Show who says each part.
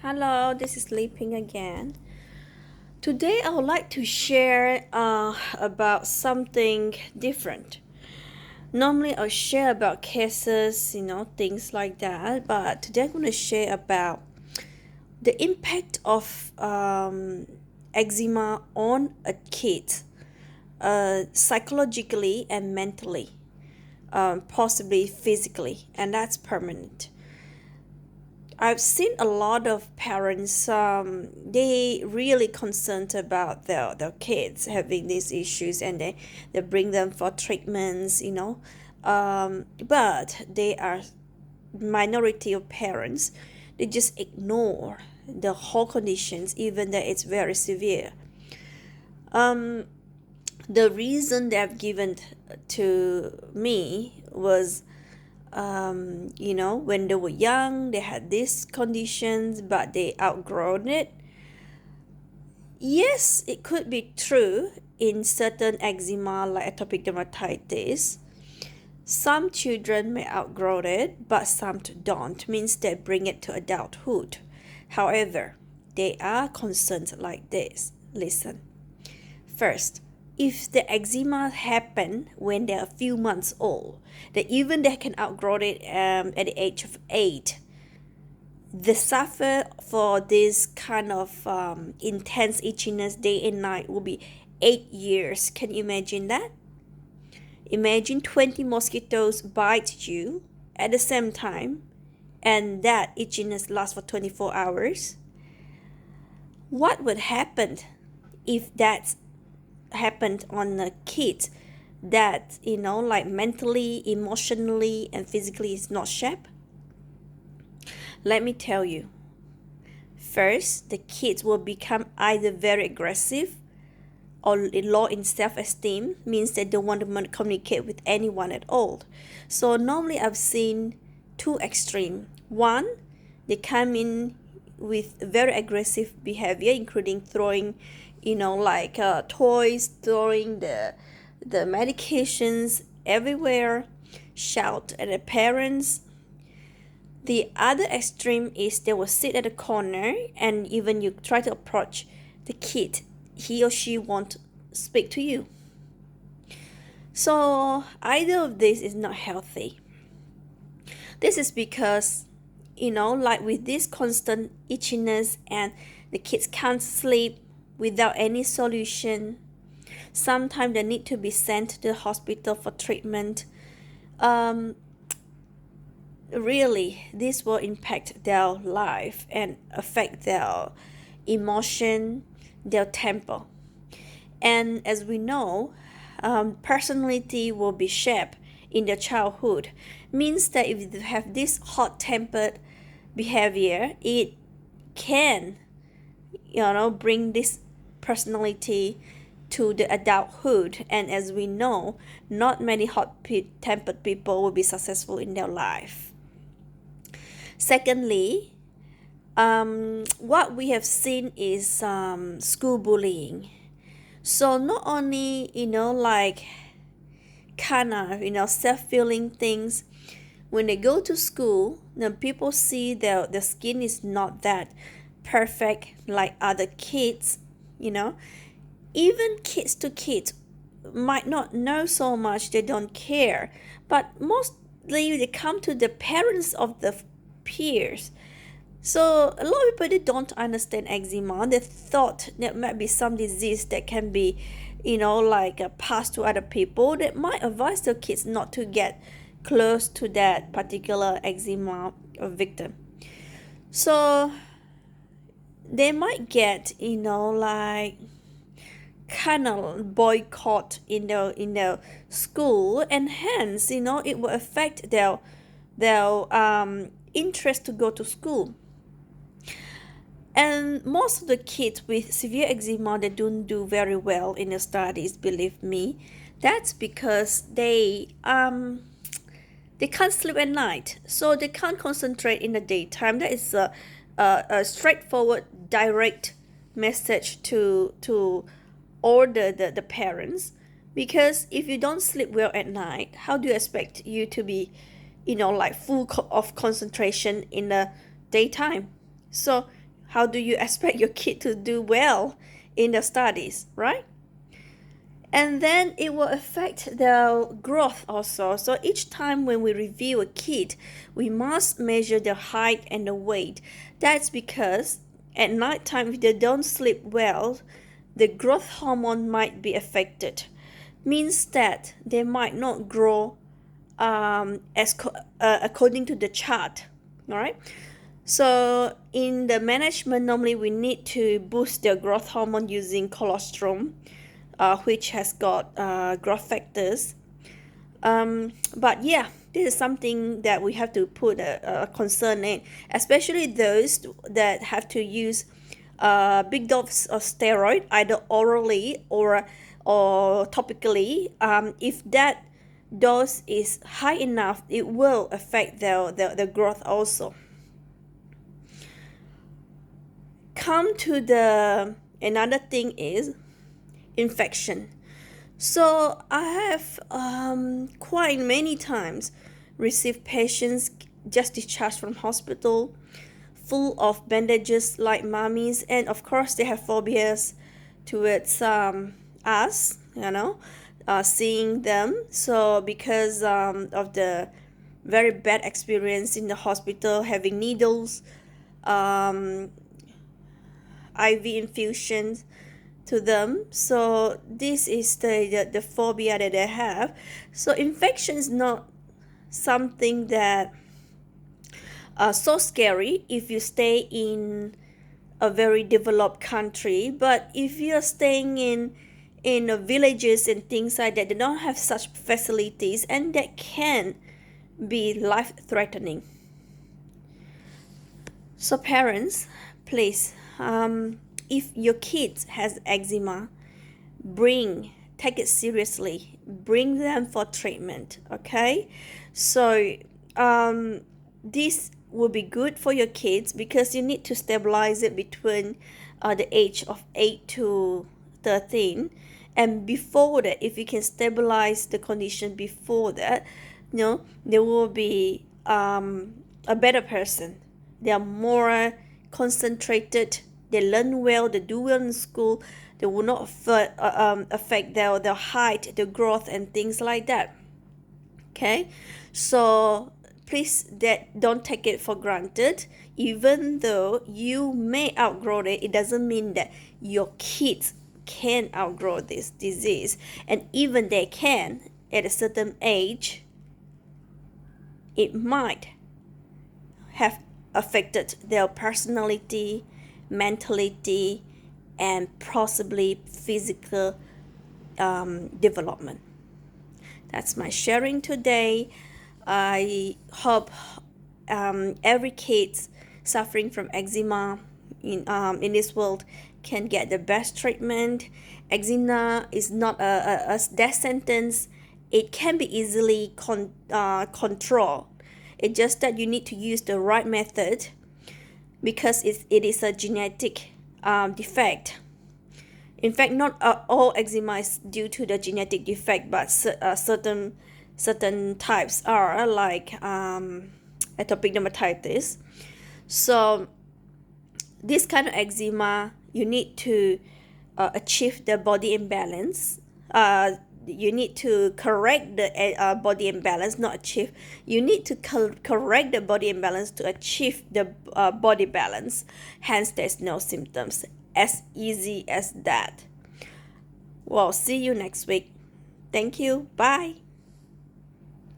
Speaker 1: Hello, this is Leaping again. Today I would like to share about something different. Normally I'll share about cases, things like that, but today I'm going to share about the impact of eczema on a kid, psychologically and mentally, possibly physically, and that's permanent. I've seen a lot of parents, they really concerned about their kids having these issues, and they bring them for treatments. But they are minority of parents. They just ignore the whole conditions, even that it's very severe. Um, the reason they've given to me was when they were young, they had these conditions, but they outgrown it. Yes, it could be true in certain eczema like atopic dermatitis. Some children may outgrow it, but some don't, means they bring it to adulthood. However, they are concerned like this. Listen. First, if the eczema happen when they're a few months old, that even they can outgrow it at the age of 8, the suffer for this kind of intense itchiness day and night will be 8 years. Can you imagine that? Imagine 20 mosquitoes bite you at the same time, and that itchiness lasts for 24 hours. What would happen if that happened on a kid that like mentally, emotionally, and physically is not sharp? Let me tell you. First, the kids will become either very aggressive or low in self-esteem, means they don't want to communicate with anyone at all. So normally I've seen two extreme. One, they come in with very aggressive behavior, including throwing toys, throwing the medications everywhere, shout at the parents. The other extreme is they will sit at a corner, and even you try to approach the kid, he or she won't speak to you. So either of this is not healthy. This is because, like with this constant itchiness and the kids can't sleep without any solution. Sometimes they need to be sent to the hospital for treatment. Really, this will impact their life and affect their emotion, their temper. And as we know, personality will be shaped in their childhood. Means that if they have this hot-tempered behavior, it can, bring this personality to the adulthood. And as we know, not many hot-tempered people will be successful in their life. Secondly, what we have seen is school bullying. So not only self-feeling things, when they go to school, then people see their skin is not that perfect like other kids. Even kids to kids might not know so much, they don't care, but mostly they come to the parents of the peers. So a lot of people, they don't understand eczema. They thought there might be some disease that can be passed to other people. That might advise their kids not to get close to that particular eczema victim. So they might get kind of boycott in their school, and hence it will affect their interest to go to school. And most of the kids with severe eczema, they don't do very well in the studies, believe me. That's because they can't sleep at night, so they can't concentrate in the daytime. That is a straightforward, direct message to order the parents. Because if you don't sleep well at night, how do you expect you to be full of concentration in the daytime? So how do you expect your kid to do well in the studies, right? And then it will affect their growth also. So each time when we review a kid, we must measure the height and the weight. That's because at night time, if they don't sleep well, the growth hormone might be affected. Means that they might not grow according to the chart. All right. So in the management, normally we need to boost their growth hormone using colostrum, which has got growth factors. But yeah, this is something that we have to put a concern in, especially those that have to use big dose of steroid, either orally or topically. If that dose is high enough, it will affect the growth also. Come to the another thing is infection. So I have quite many times received patients just discharged from hospital full of bandages like mummies, and of course they have phobias towards us, seeing them. So because of the very bad experience in the hospital, having needles, IV infusions to them. So this is the phobia that they have. So infection is not something that so scary if you stay in a very developed country, but if you're staying in villages and things like that, they don't have such facilities, and that can be life threatening. So parents, please, if your kid has eczema, take it seriously, bring them for treatment. Okay, so this will be good for your kids because you need to stabilize it between the age of 8 to 13, and before that, if you can stabilize the condition before that, they will be a better person. They are more concentrated, they learn well, they do well in school, they will not affect their height, their growth, and things like that. Okay, so please don't take it for granted. Even though you may outgrow it, it doesn't mean that your kids can outgrow this disease. And even they can, at a certain age, it might have affected their personality, mentality, and possibly physical development. That's my sharing today. I hope every kid suffering from eczema in this world can get the best treatment. Eczema is not a death sentence. It can be easily controlled. It's just that you need to use the right method because it is a genetic defect. In fact, not all eczema is due to the genetic defect, but certain types are, like atopic dermatitis. So this kind of eczema, you need to achieve the body imbalance. You need to correct the body imbalance, not achieve. You need to correct the body imbalance to achieve the body balance. Hence, there's no symptoms. As easy as that. Well, see you next week. Thank you. Bye.